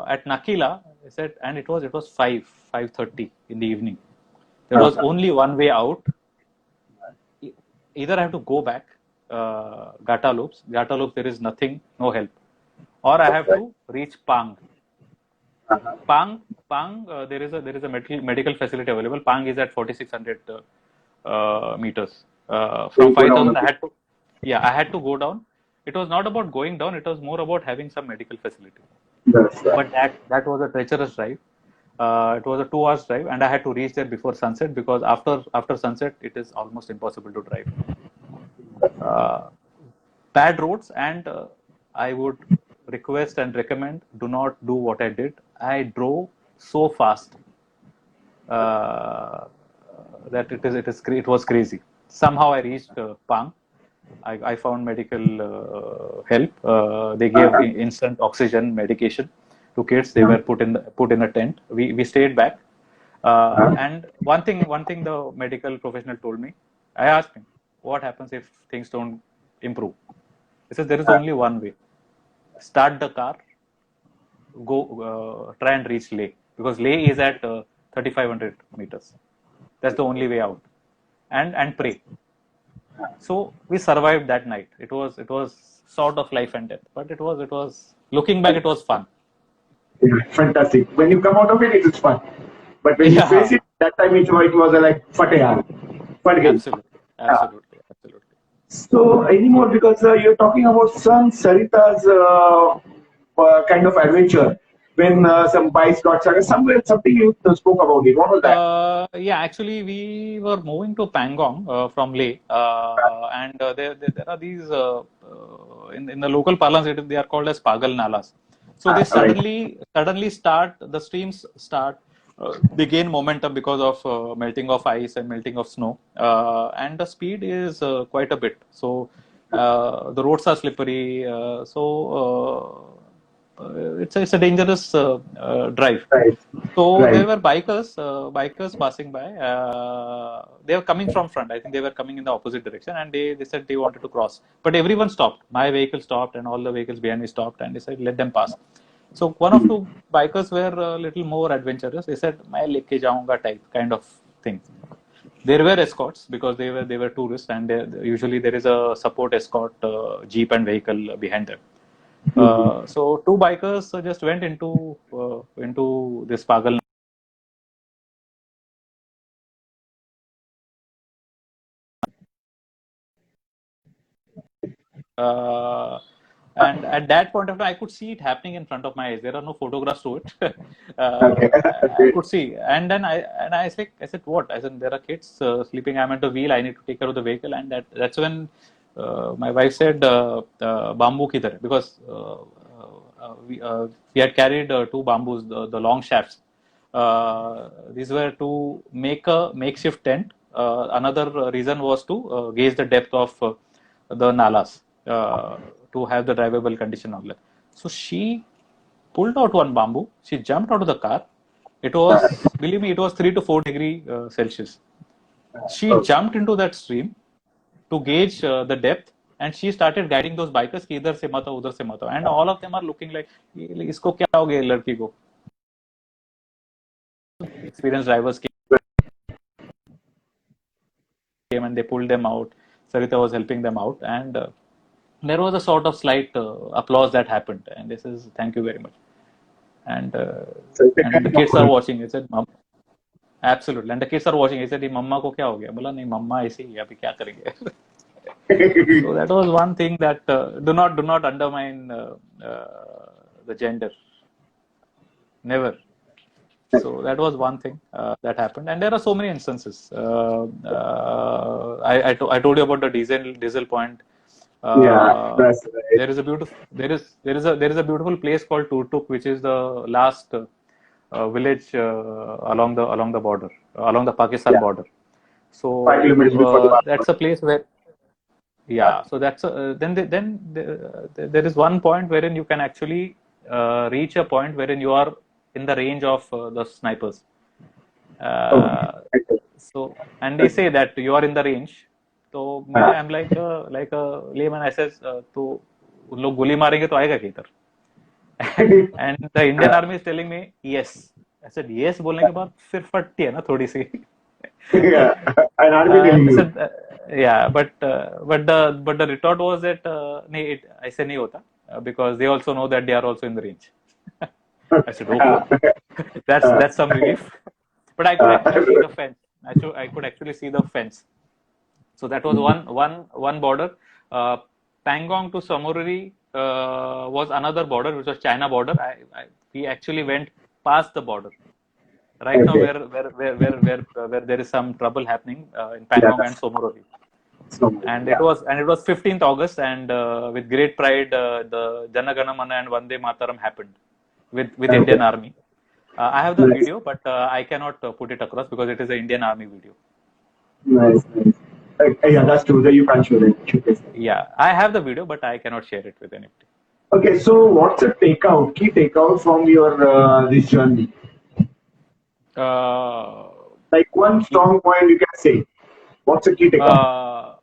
at Nakila, I said, and it was 5:30 in the evening. There was only one way out. Either I have to go back, Gata loops. Gata loops, there is nothing, no help, or I have to reach Pang. Pang, there is a medical facility available. Pang is at 4,600 meters. From 5,000, I had to go down. It was not about going down. It was more about having some medical facility. That's right. But that was a treacherous drive. It was a 2 hours drive, and I had to reach there before sunset because after sunset it is almost impossible to drive. Bad roads, and I would request and recommend, do not do what I did. I drove so fast that it was crazy. Somehow I reached Pang. I found medical help. They gave instant oxygen medication to kids. They were put in a tent. We stayed back. And one thing the medical professional told me. I asked him, what happens if things don't improve? He says there is only one way. Start the car, go try and reach Leh, because Leh is at 3,500 meters. That's the only way out, and pray. So we survived that night. It was sort of life and death, but it was looking back, it was fun. Fantastic. When you come out of it, it is fun. But when you Yeah, face it, that time it was like fate yaar. Fat gayi. absolutely. So anymore, because you're talking about some Sarita's kind of adventure when some bikes got stuck. Somewhere something you spoke about it. What was that? Yeah, actually, we were moving to Pangong from Leh, and there are these in the local parlance they are called as Pagal Nalas. So they Right. suddenly start, the streams start. They gain momentum because of melting of ice and melting of snow, and the speed is quite a bit. So the roads are slippery. It's a dangerous drive. Right. So there Right. were bikers passing by. They were coming from front. I think they were coming in the opposite direction, and they said they wanted to cross. But everyone stopped. My vehicle stopped, and all the vehicles behind me stopped, and they said, "Let them pass." So one of two bikers were a little more adventurous. They said, "मैं लेके जाऊंगा" type kind of thing. There were escorts because they were tourists, and usually there is a support escort jeep and vehicle behind them. So two bikers just went into this Pagal. Uh, and at that point of time, I could see it happening in front of my eyes. There are no photographs to it. Okay. I could see, and then I said, what? I said, there are kids sleeping. I'm at the wheel. I need to take care of the vehicle, and that's when my wife said, "Bamboo kidhar?" Because we had carried two bamboos, the long shafts. These were to make a makeshift tent another reason was to gauge the depth of the nalas to have the drivable condition of it. So she pulled out one bamboo. She jumped out of the car. It was, believe me, it was 3 to 4 degree Celsius. She jumped into that stream to gauge the depth, and she started guiding those bikers कि इधर से मत आओ, उधर से मत आओ, and all of them are looking like इसको क्या हो गया लड़की को. Experienced drivers came and they pulled them out. Sarita was helping them out, and there was a sort of slight applause that happened, and this is thank you very much. And and the kids are watching. He said, "Mom, absolutely." And the kids are watching. He said, "मम्मा को क्या हो गया?" बोला नहीं मम्मा ऐसे ही अभी क्या करेंगे. So that was one thing that do not undermine the gender. Never. So that was one thing that happened, and there are so many instances. I told you about the diesel point. Yeah, that's right. There is a beautiful place called Turtuk, which is the last village along the border, along the Pakistan border. So 5 kilometers before the border. that's a place where, yeah. So that's there is one point wherein you can actually reach a point wherein you are in the range of the snipers. So and they say that you are in the range. So I'm like a layman. I says तो उन लोग गोली मारेंगे तो आएगा किधर? And the Indian Army is telling me yes. I said yes बोलने के बाद फिर फटती है ना थोड़ी सी. Yeah, and army telling you. Said, yeah, but the retort was that नहीं ऐसे नहीं होता because they also know that they are also in the range. I said okay, that's some relief. But I could actually see the fence. I could actually see the fence. So that was one border. Pangong to Samorari was another border, which was China border. We actually went past the border. Right now, where there is some trouble happening in Pangong and Somorari. And it was 15th August, and with great pride, the Jana Gana Mana and Vande Mataram happened with Indian Army. I have the video, but I cannot put it across because it is an Indian Army video. Nice. Yeah, that's true. That you can't show it. Yeah, I have the video, but I cannot share it with anybody. Okay, so what's a key takeout from your this journey? Like one strong point you can say. What's a key takeout?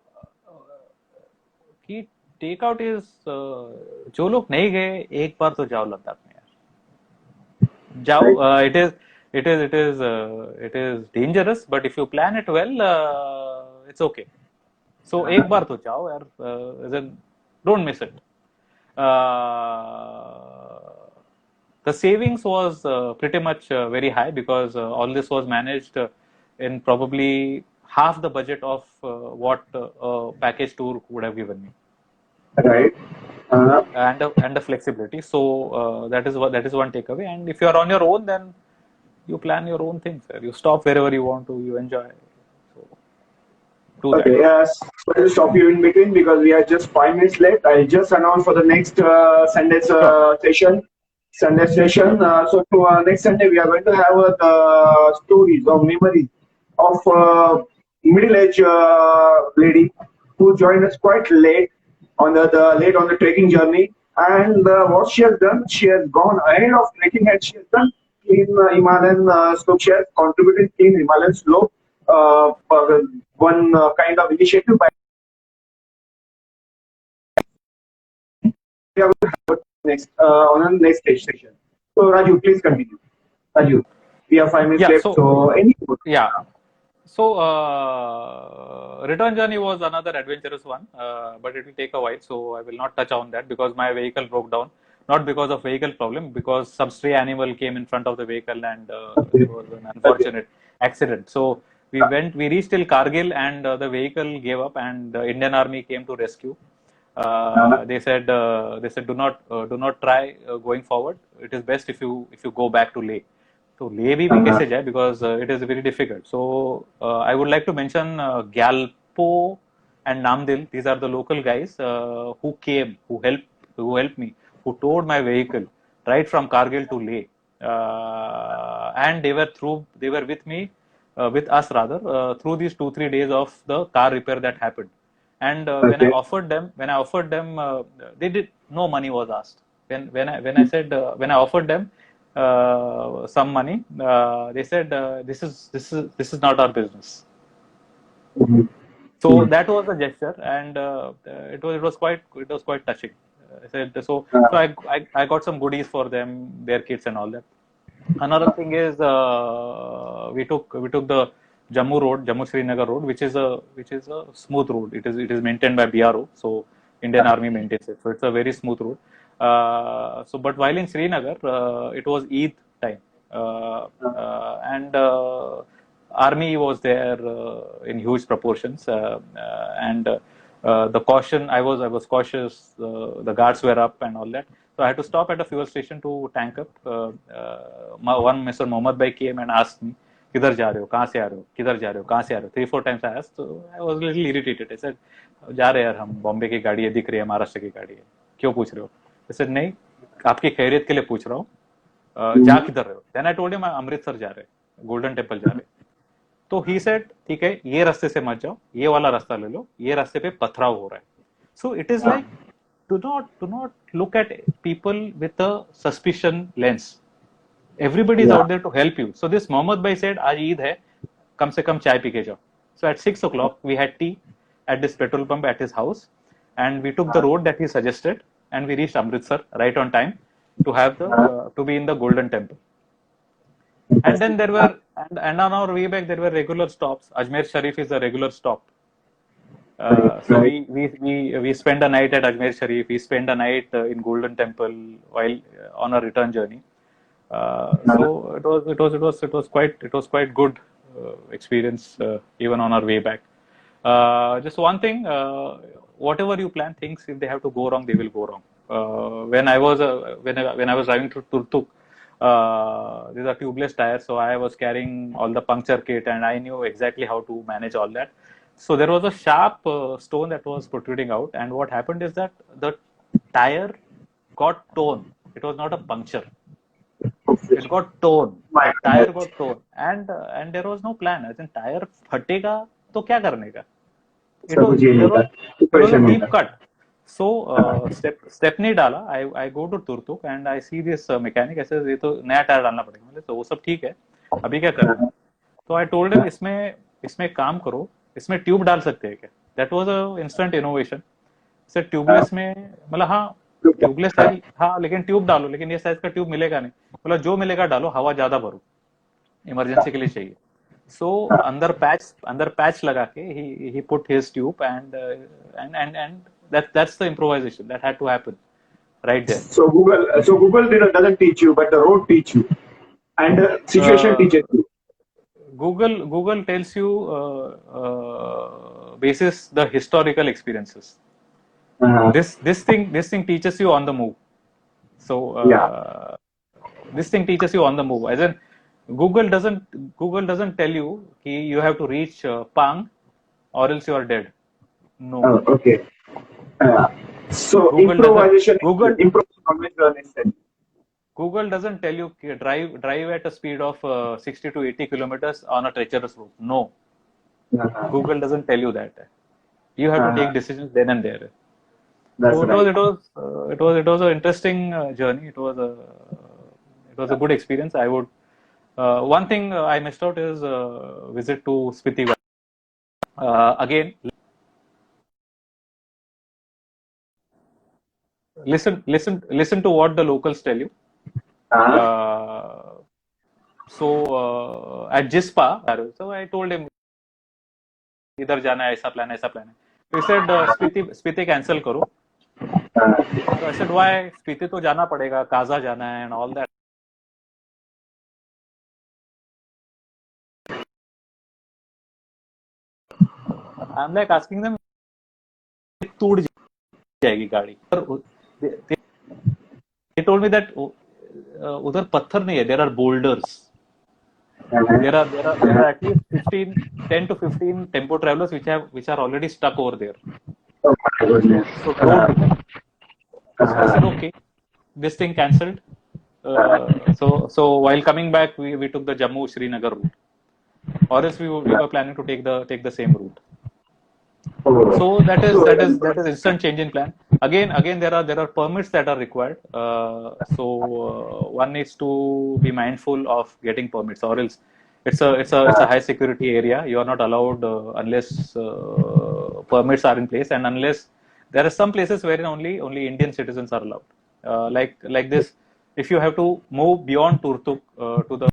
Key takeout is जो लोग नहीं गए एक बार तो जाओ लद्दाख में यार. जाओ. It is dangerous, but if you plan it well, it's okay. So एक बार तो जाओ यार. Don't miss it. The savings was pretty much very high because all this was managed in probably half the budget of what a package tour would have given me. Right. And the flexibility. So that is one takeaway. And if you are on your own, then you plan your own things. You stop wherever you want to. You enjoy. So do that. Okay. Yes. Sorry to stop you in between because we are just 5 minutes left. I just announced for the next Sunday's session. Sunday session. So to next Sunday we are going to have the stories or memories of middle-aged lady who joined us quite late on the trekking journey. And what she has done, she has gone ahead of trekking and she has done clean Himalayan slope. She has contributed clean Himalayan slope. One kind of initiative by we are going to have next on the next session. So Raju, please continue. Raju, we have 5 minutes left. So any yeah. So return journey was another adventurous one, but it will take a while. So I will not touch on that because my vehicle broke down. Not because of vehicle problem, because some stray animal came in front of the vehicle and it was an unfortunate accident. So we reached till Kargil and the vehicle gave up and the Indian Army came to rescue. They said do not try going forward. It is best if you go back to Leh. So Leh bhi kaise jaye because it is very difficult. So I would like to mention Gyalpo and Namdil. These are the local guys who came, who helped me, who towed my vehicle right from Kargil to Leh, and they were with me with us rather, through these 2-3 days of the car repair that happened. And when I offered them, they did no money was asked. When I offered them some money, they said this is not our business. Mhm. So that was a gesture, and it was quite touching. I said so. So I got some goodies for them, their kids, and all that. Another thing is we took the Jammu Srinagar road, which is a smooth road. It is maintained by BRO, so Indian Army maintains it. So it's a very smooth road. But while in Srinagar, it was Eid time, and army was there in huge proportions, and the caution. I was cautious. The guards were up and all that. So I had to stop at a fuel station to tank up. One Mr. Mohammed Bhai came and asked me, "किधर जा रहे हो? कहाँ से आ रहे हो? किधर जा रहे हो? कहाँ से आ रहे हो?" 3-4 times I asked. So I was a little irritated. I said, "जा रहे हैं यार हम, बॉम्बे की गाड़ी है, दिख रही है, महाराष्ट्र की गाड़ी है, क्यों पूछ रहे हो?" I said, "नहीं, आपकी खैरियत के लिए पूछ रहा हूँ, जा किधर रहे हो?" Then I told him, Amritsar जा रहे, गोल्डन टेम्पल जा रहे. तो ही सेड, ठीक है, ये रास्ते से मत जाओ, ये वाला रास्ता ले लो, ये रास्ते पे पथराव हो रहा है. So it is like, do not look at people with a suspicion lens. Everybody is out there to help you. So this Mohammed Bhai said, आज ईद है, कम से कम चाय पी के जाओ. So at 6 o'clock we had tea at this petrol pump at his house, and we took the road that he suggested, and we reached Amritsar right on time to have to be in the Golden Temple. And then there were, and on our way back there were regular stops. Ajmer Sharif is a regular stop. So we spent a night at Ajmer Sharif. We spent a night in Golden Temple while on a return journey. So it was quite good experience even on our way back. Just one thing, whatever you plan, things if they have to go wrong, they will go wrong. When I was driving to Turtuk, these are tubeless tires, so I was carrying all the puncture kit, and I knew exactly how to manage all that. So there was a sharp stone that was protruding out, and what happened is that the tire got torn. It was not a puncture. It got torn. The tire got torn, and there was no plan. As in, tire फटेगा तो क्या करने का? It was a deep cut. So step नहीं डाला. I go to Turtuk and I see this mechanic. ऐसे ये तो नया टायर डालना पड़ेगा. मतलब तो वो सब ठीक है. अभी क्या करना है? So I told him इसमें काम करो. इसमें ट्यूब डाल सकते हैं क्या? That was a instant innovation. Sir tubeless में मतलब हाँ ट्यूबलेस है हाँ, लेकिन ट्यूब डालो, लेकिन ये साइज का ट्यूब मिलेगा नहीं. मतलब जो मिलेगा डालो, हवा ज्यादा भरो, इमरजेंसी के लिए चाहिए. So अंदर पैच लगा के he put his tube and that's the improvisation that had to happen right there. So Google doesn't teach you, but the road teach you, and the situation teaches you. Google tells you basis the historical experiences. This thing teaches you on the move. So this thing teaches you on the move. As in, Google doesn't tell you you have to reach Pang or else you are dead. No. Oh, okay. So improvisation always Google doesn't tell you drive at a speed of 60 to 80 kilometers on a treacherous road. No. Google doesn't tell you that. You have to take decisions then and there. So it was an interesting journey. It was a good experience. I would. One thing I missed out is visit to Spiti Valley. Again, listen to what the locals tell you. So at Jispa, so I told him इधर जाना है, ऐसा plan है. He said Spiti cancel करो. So I said why? Spiti तो जाना पड़ेगा, काजा जाना है and all that. I'm like asking them, टूट जाएगी गाड़ी. They told me that उधर पत्थर नहीं है, there are boulders. There are at least 10 to 15 tempo travelers which are already stuck over there. So don't do that. So I said okay, this thing cancelled. So while coming back, we took the Jammu Srinagar route. or else we were planning to take the same route. Oh. So that So, is instant change in plan. Again there are permits that are required. One needs to be mindful of getting permits, or else it's a high security area. You are not allowed unless permits are in place, and unless there are some places wherein only Indian citizens are allowed. Like this, if you have to move beyond Turtuk to the